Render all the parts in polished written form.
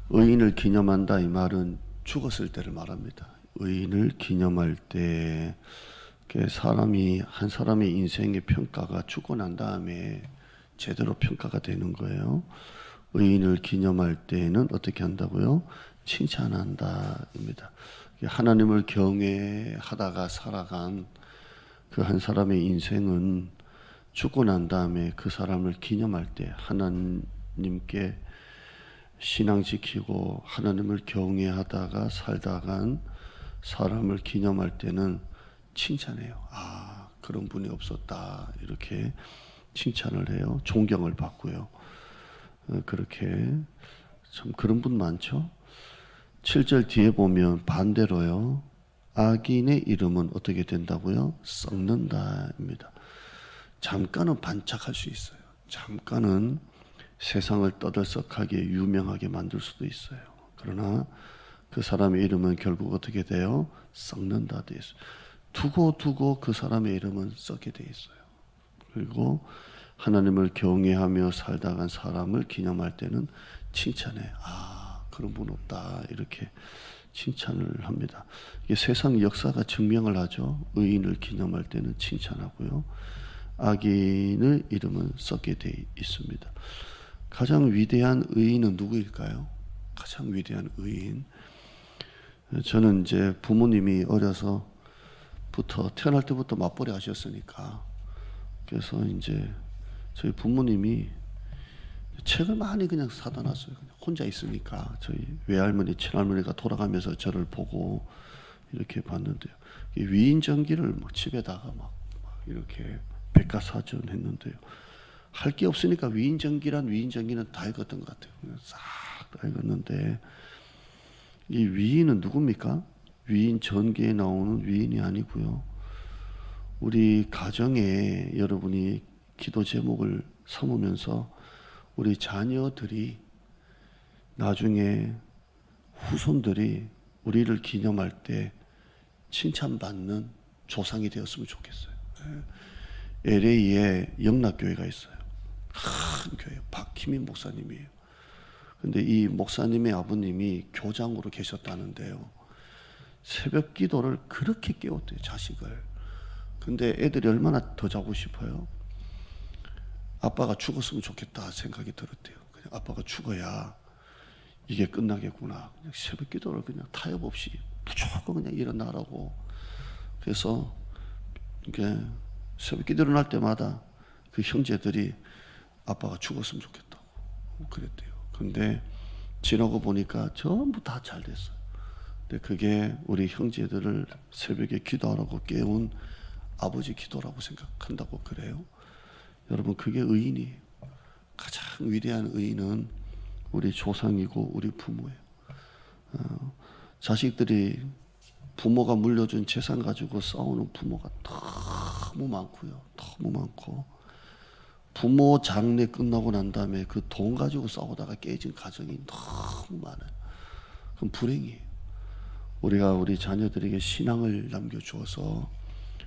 의인을 기념한다 이 말은 죽었을 때를 말합니다. 의인을 기념할 때 사람이 한 사람의 인생의 평가가 죽고 난 다음에 제대로 평가가 되는 거예요. 의인을 기념할 때는 어떻게 한다고요? 칭찬한다입니다. 하나님을 경외하다가 살아간 그 한 사람의 인생은 죽고 난 다음에 그 사람을 기념할 때 하나님께 신앙 지키고 하나님을 경외하다가 살다간 사람을 기념할 때는 칭찬해요. 아, 그런 분이 없었다. 이렇게 칭찬을 해요. 존경을 받고요. 그렇게 참 그런 분 많죠. 7절 뒤에 보면 반대로요. 악인의 이름은 어떻게 된다고요? 썩는다입니다. 잠깐은 반짝할 수 있어요. 잠깐은 세상을 떠들썩하게 유명하게 만들 수도 있어요. 그러나 그 사람의 이름은 결국 어떻게 돼요? 썩는다 돼 있어요. 두고 그 사람의 이름은 썩게 돼 있어요. 그리고 하나님을 경외하며 살다간 사람을 기념할 때는 칭찬해. 아, 그런 분 없다. 이렇게 칭찬을 합니다. 이게 세상 역사가 증명을 하죠. 의인을 기념할 때는 칭찬하고요. 악인의 이름은 썩게 돼 있습니다. 가장 위대한 의인은 누구일까요? 가장 위대한 의인. 저는 이제 부모님이 어려서부터 태어날 때부터 맞벌이 하셨으니까 그래서 이제 저희 부모님이 책을 많이 그냥 사다 놨어요. 그냥 혼자 있으니까 저희 외할머니, 친할머니가 돌아가면서 저를 보고 이렇게 봤는데요. 위인전기를 막 집에다가 막 이렇게 백과사전 했는데요. 할 게 없으니까 위인전기는 다 읽었던 것 같아요. 그냥 싹 다 읽었는데 이 위인은 누굽니까? 위인 전기에 나오는 위인이 아니고요. 우리 가정에 여러분이 기도 제목을 삼으면서 우리 자녀들이 나중에 후손들이 우리를 기념할 때 칭찬받는 조상이 되었으면 좋겠어요. LA에 영락교회가 있어요. 큰 교회, 박희민 목사님이에요. 근데 이 목사님의 아버님이 교장으로 계셨다는데요. 새벽 기도를 그렇게 깨웠대요, 자식을. 근데 애들이 얼마나 더 자고 싶어요? 아빠가 죽었으면 좋겠다 생각이 들었대요. 그냥 아빠가 죽어야 이게 끝나겠구나. 그냥 새벽 기도를 그냥 타협 없이 무조건 그냥 일어나라고. 그래서 이게 새벽 기도 일어날 때마다 그 형제들이 아빠가 죽었으면 좋겠다고 그랬대요. 근데 지나고 보니까 전부 다 잘 됐어요. 근데 그게 우리 형제들을 새벽에 기도하라고 깨운 아버지 기도라고 생각한다고 그래요. 여러분, 그게 의인이에요. 가장 위대한 의인은 우리 조상이고 우리 부모예요. 자식들이 부모가 물려준 재산 가지고 싸우는 부모가 너무 많고요. 너무 많고 부모 장례 끝나고 난 다음에 그 돈 가지고 싸우다가 깨진 가정이 너무 많아요. 그럼 불행이에요. 우리가 우리 자녀들에게 신앙을 남겨주어서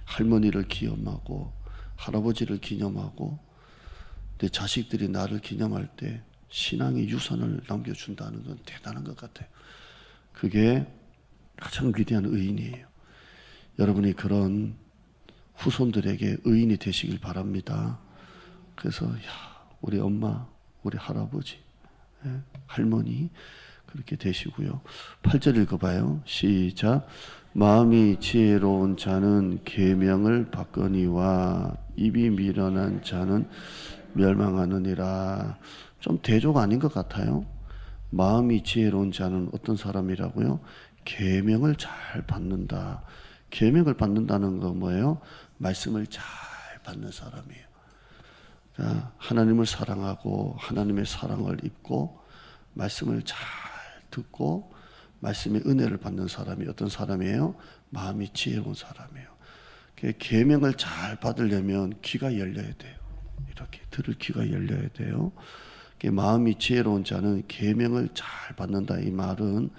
할머니를 기념하고 할아버지를 기념하고 내 자식들이 나를 기념할 때 신앙의 유산을 남겨준다는 건 대단한 것 같아요. 그게 가장 위대한 의인이에요. 여러분이 그런 후손들에게 의인이 되시길 바랍니다. 그래서 우리 엄마, 우리 할아버지, 할머니 그렇게 되시고요. 8절 읽어봐요. 시작. 마음이 지혜로운 자는 계명을 받거니와 입이 미련한 자는 멸망하느니라. 좀 대조가 아닌 것 같아요. 마음이 지혜로운 자는 어떤 사람이라고요? 계명을 잘 받는다. 계명을 받는다는 건 뭐예요? 말씀을 잘 받는 사람이에요. 하나님을 사랑하고 하나님의 사랑을 입고 말씀을 잘 듣고 말씀의 은혜를 받는 사람이 어떤 사람이에요? 마음이 지혜로운 사람이에요. 계명을 잘 받으려면 귀가 열려야 돼요. 이렇게 들을 귀가 열려야 돼요. 마음이 지혜로운 자는 계명을 잘 받는다. 이 말은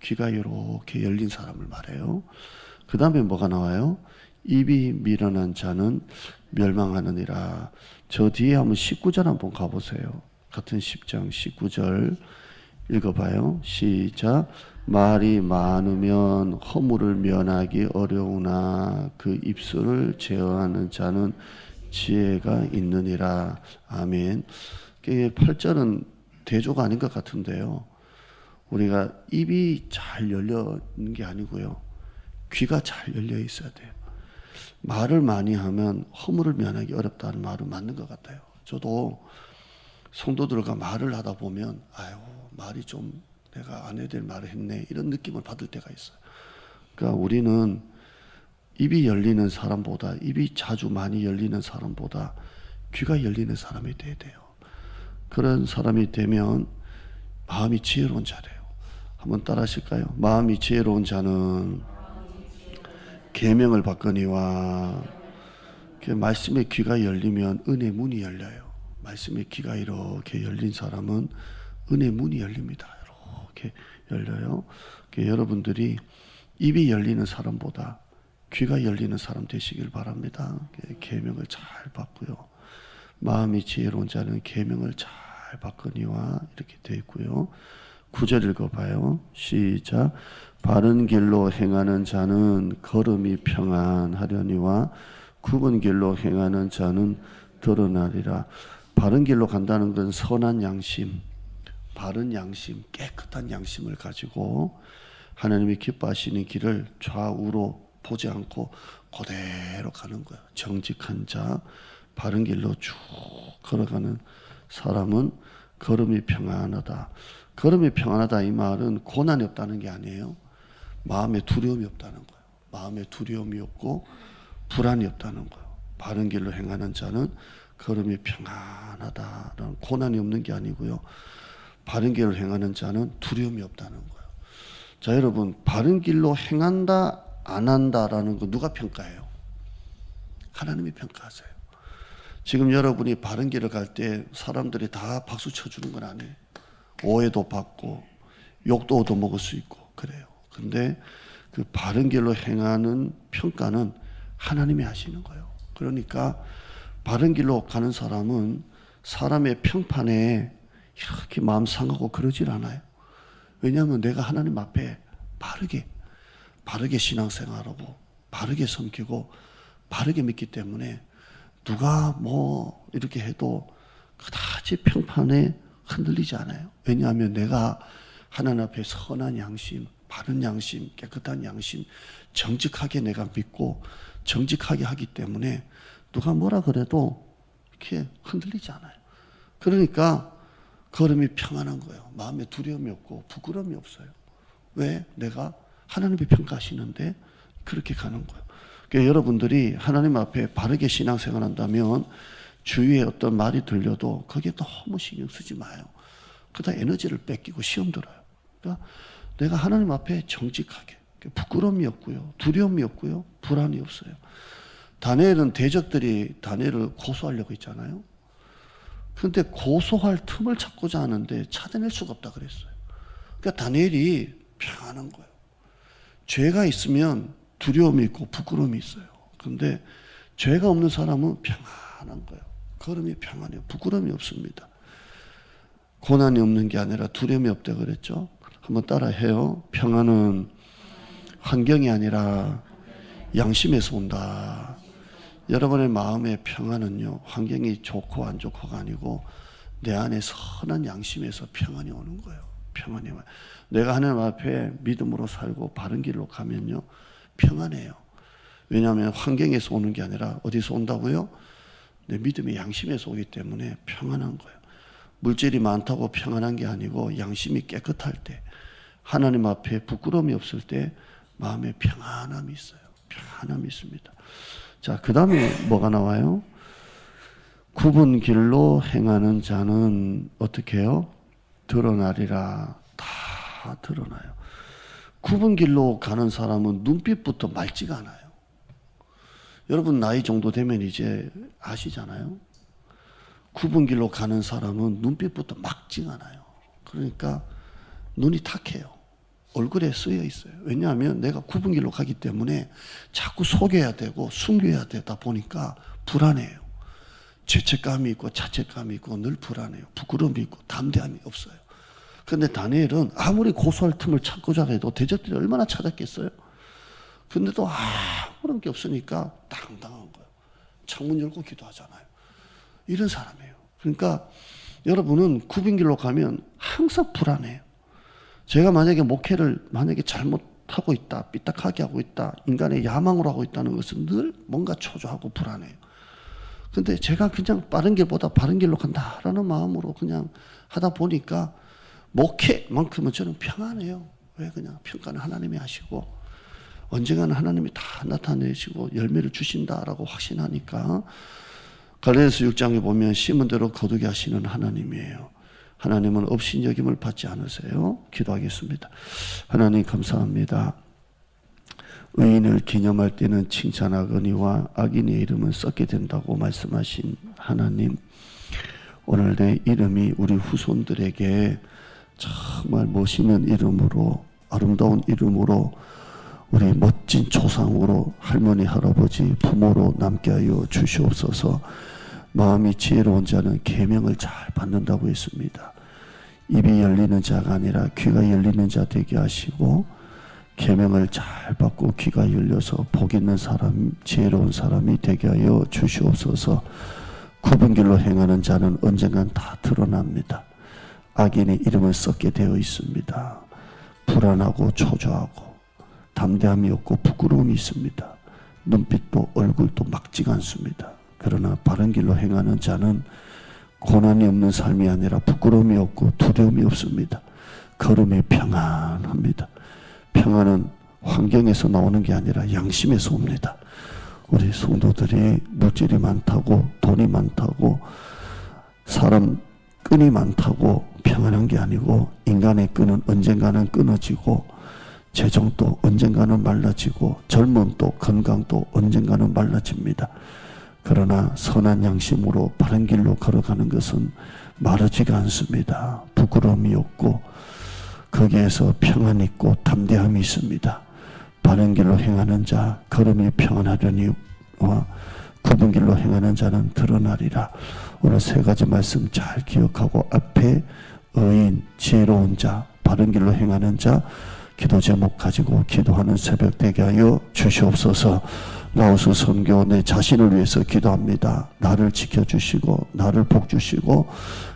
귀가 이렇게 열린 사람을 말해요. 그 다음에 뭐가 나와요? 입이 미련한 자는 멸망하느니라. 저 뒤에 한번 19절 한번 가보세요. 같은 10장 19절. 읽어봐요. 시작. 말이 많으면 허물을 면하기 어려우나 그 입술을 제어하는 자는 지혜가 있느니라. 아멘. 8절은 대조가 아닌 것 같은데요. 우리가 입이 잘 열려 있는 게 아니고요. 귀가 잘 열려 있어야 돼요. 말을 많이 하면 허물을 면하기 어렵다는 말은 맞는 것 같아요. 저도 성도들과 말을 하다 보면 아유 말이 좀 내가 안 해야 될 말을 했네 이런 느낌을 받을 때가 있어요. 그러니까 우리는 입이 열리는 사람보다 입이 자주 많이 열리는 사람보다 귀가 열리는 사람이 돼야 돼요. 그런 사람이 되면 마음이 지혜로운 자래요. 한번 따라 하실까요? 마음이 지혜로운 자는 계명을 받거니와 말씀의 귀가 열리면 은혜 문이 열려요. 말씀의 귀가 이렇게 열린 사람은 은혜 문이 열립니다. 이렇게 열려요. 여러분들이 입이 열리는 사람보다 귀가 열리는 사람 되시길 바랍니다. 계명을 잘 받고요. 마음이 지혜로운 자는 계명을 잘 받거니와 이렇게 되어 있고요. 9절 읽어봐요. 시작. 바른 길로 행하는 자는 걸음이 평안하려니와 굽은 길로 행하는 자는 드러나리라. 바른 길로 간다는 건 선한 양심, 바른 양심, 깨끗한 양심을 가지고 하나님이 기뻐하시는 길을 좌우로 보지 않고 그대로 가는 거예요. 정직한 자, 바른 길로 쭉 걸어가는 사람은 걸음이 평안하다. 걸음이 평안하다 이 말은 고난이 없다는 게 아니에요. 마음에 두려움이 없다는 거예요. 마음에 두려움이 없고 불안이 없다는 거예요. 바른 길로 행하는 자는 걸음이 평안하다라는 고난이 없는 게 아니고요. 바른 길로 행하는 자는 두려움이 없다는 거예요. 자, 여러분, 바른 길로 행한다, 안 한다라는 거 누가 평가해요? 하나님이 평가하세요. 지금 여러분이 바른 길을 갈 때 사람들이 다 박수 쳐주는 건 아니에요. 오해도 받고 욕도 얻어먹을 수 있고 그래요. 근데 그 바른 길로 행하는 평가는 하나님이 하시는 거예요. 그러니까 바른 길로 가는 사람은 사람의 평판에 이렇게 마음 상하고 그러질 않아요. 왜냐하면 내가 하나님 앞에 바르게 신앙생활하고 바르게 섬기고 바르게 믿기 때문에 누가 뭐 이렇게 해도 그다지 평판에 흔들리지 않아요. 왜냐하면 내가 하나님 앞에 선한 양심, 바른 양심, 깨끗한 양심, 정직하게 내가 믿고 정직하게 하기 때문에 누가 뭐라 그래도 이렇게 흔들리지 않아요. 그러니까 걸음이 평안한 거예요. 마음에 두려움이 없고 부끄러움이 없어요. 왜? 내가 하나님이 평가하시는데 그렇게 가는 거예요. 그러니까 여러분들이 하나님 앞에 바르게 신앙생활 한다면 주위에 어떤 말이 들려도 거기에 너무 신경 쓰지 마요. 그러다 에너지를 뺏기고 시험 들어요. 그러니까 내가 하나님 앞에 정직하게 부끄러움이 없고요. 두려움이 없고요. 불안이 없어요. 다니엘은 대적들이 다니엘을 고소하려고 했잖아요. 그런데 고소할 틈을 찾고자 하는데 찾아낼 수가 없다 그랬어요. 그러니까 다니엘이 평안한 거예요. 죄가 있으면 두려움이 있고 부끄러움이 있어요. 그런데 죄가 없는 사람은 평안한 거예요. 걸음이 평안해요. 부끄러움이 없습니다. 고난이 없는 게 아니라 두려움이 없다 그랬죠. 한번 따라 해요. 평안은 환경이 아니라 양심에서 온다. 여러분의 마음의 평안은요, 환경이 좋고 안 좋고가 아니고 내 안에 선한 양심에서 평안이 오는 거예요. 평안이 와요. 내가 하나님 앞에 믿음으로 살고 바른 길로 가면요, 평안해요. 왜냐하면 환경에서 오는 게 아니라 어디서 온다고요? 내 믿음의 양심에서 오기 때문에 평안한 거예요. 물질이 많다고 평안한 게 아니고 양심이 깨끗할 때, 하나님 앞에 부끄러움이 없을 때 마음에 평안함이 있어요. 평안함이 있습니다. 자, 그 다음에 뭐가 나와요? 굽은 길로 행하는 자는 어떻게 해요? 드러나리라. 다 드러나요. 굽은 길로 가는 사람은 눈빛부터 맑지가 않아요. 여러분 나이 정도 되면 이제 아시잖아요. 굽은 길로 가는 사람은 눈빛부터 맑지가 않아요. 그러니까 눈이 탁해요. 얼굴에 쓰여 있어요. 왜냐하면 내가 굽은 길로 가기 때문에 자꾸 속여야 되고 숨겨야 되다 보니까 불안해요. 죄책감이 있고 자책감이 있고 늘 불안해요. 부끄러움이 있고 담대함이 없어요. 근데 다니엘은 아무리 고소할 틈을 찾고자 해도 대적들이 얼마나 찾았겠어요? 근데도 아무런 게 없으니까 당당한 거예요. 창문 열고 기도하잖아요. 이런 사람이에요. 그러니까 여러분은 굽인길로 가면 항상 불안해요. 제가 만약에 목회를 잘못하고 있다, 삐딱하게 하고 있다, 인간의 야망으로 하고 있다는 것은 늘 뭔가 초조하고 불안해요. 근데 제가 그냥 빠른 길보다 바른 길로 간다라는 마음으로 그냥 하다 보니까 목회만큼은 저는 평안해요. 왜? 그냥 평가는 하나님이 하시고 언젠가는 하나님이 다 나타내시고 열매를 주신다라고 확신하니까. 갈라디아서 6장에 보면 심은 대로 거두게 하시는 하나님이에요. 하나님은 업신여김을 받지 않으세요. 기도하겠습니다. 하나님 감사합니다. 의인을 기념할 때는 칭찬하거니와 악인의 이름은 썩게 된다고 말씀하신 하나님, 오늘 내 이름이 우리 후손들에게 정말 멋있는 이름으로, 아름다운 이름으로, 우리 멋진 조상으로, 할머니 할아버지 부모로 남게 하여 주시옵소서. 마음이 지혜로운 자는 계명을 잘 받는다고 했습니다. 입이 열리는 자가 아니라 귀가 열리는 자 되게 하시고, 계명을 잘 받고 귀가 열려서 복 있는 사람, 지혜로운 사람이 되게 하여 주시옵소서. 굽은 길로 행하는 자는 언젠간 다 드러납니다. 악인의 이름을 썩게 되어 있습니다. 불안하고 초조하고 담대함이 없고 부끄러움이 있습니다. 눈빛도 얼굴도 막지가 않습니다. 그러나 바른 길로 행하는 자는 고난이 없는 삶이 아니라 부끄러움이 없고 두려움이 없습니다. 걸음이 평안합니다. 평안은 환경에서 나오는 게 아니라 양심에서 옵니다. 우리 성도들이 물질이 많다고, 돈이 많다고, 사람 끈이 많다고 평안한 게 아니고, 인간의 끈은 언젠가는 끊어지고, 재정도 언젠가는 말라지고, 젊음도 건강도 언젠가는 말라집니다. 그러나 선한 양심으로 바른 길로 걸어가는 것은 마르지가 않습니다. 부끄러움이 없고 거기에서 평안이 있고 담대함이 있습니다. 바른 길로 행하는 자 걸음이 평안하려니와 굽은 길로 행하는 자는 드러나리라. 오늘 세 가지 말씀 잘 기억하고 앞에 의인, 지혜로운 자, 바른 길로 행하는 자 기도 제목 가지고 기도하는 새벽 되게 하여 주시옵소서. 라오스 선교 내 자신을 위해서 기도합니다. 나를 지켜주시고 나를 복주시고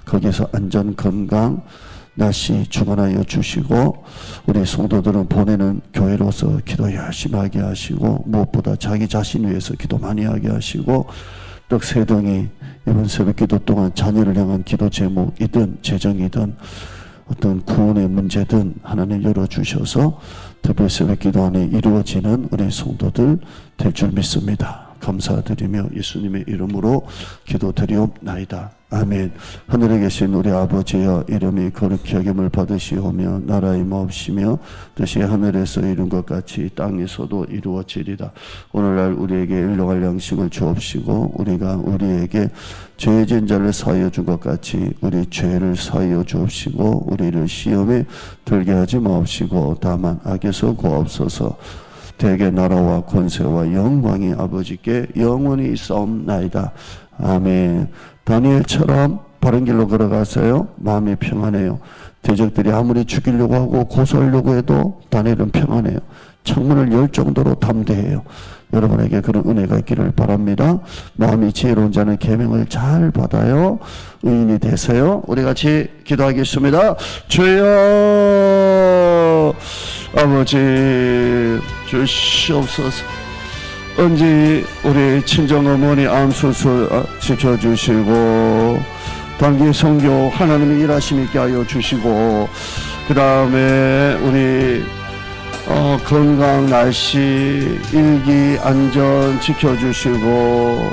거기서 안전 건강 날씨 주관하여 주시고 우리 성도들은 보내는 교회로서 기도 열심히 하게 하시고 무엇보다 자기 자신 위해서 기도 많이 하게 하시고 떡 세 덩이 이번 새벽 기도 동안 자녀를 향한 기도 제목이든 재정이든 어떤 구원의 문제든 하나님 열어주셔서 특별 새벽 기도 안에 이루어지는 우리 성도들 될 줄 믿습니다. 감사드리며 예수님의 이름으로 기도드리옵나이다. 아멘. 하늘에 계신 우리 아버지여, 이름이 거룩히 여김을 받으시오며 나라의 마옵시며 뜻이 하늘에서 이룬 것 같이 땅에서도 이루어지리다. 오늘날 우리에게 일용할 양식을 주옵시고 우리가 우리에게 죄진 자를 사하여 준 것 같이 우리 죄를 사하여 주옵시고 우리를 시험에 들게 하지 마옵시고 다만 악에서 구하옵소서. 대개 나라와 권세와 영광이 아버지께 영원히 있사옵나이다. 아멘. 다니엘처럼 바른 길로 걸어가세요. 마음이 평안해요. 대적들이 아무리 죽이려고 하고 고소하려고 해도 다니엘은 평안해요. 창문을 열 정도로 담대해요. 여러분에게 그런 은혜가 있기를 바랍니다. 마음이 지혜로운 자는 계명을 잘 받아요. 의인이 되세요. 우리 같이 기도하겠습니다. 주여 아버지 주시옵소서. 언제 우리 친정어머니 암수술 지켜주시고 단기 선교 하나님의 일하심 있게 하여 주시고 그 다음에 우리 건강 날씨 일기 안전 지켜주시고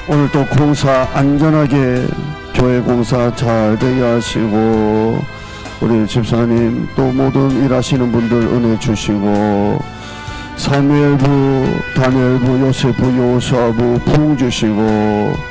오늘 또 공사 안전하게 교회 공사 잘 되게 하시고 우리 집사님 또 모든 일하시는 분들 은혜 주시고 사무엘부, 다니엘부, 요셉부, 여호수아부 부흥 주시고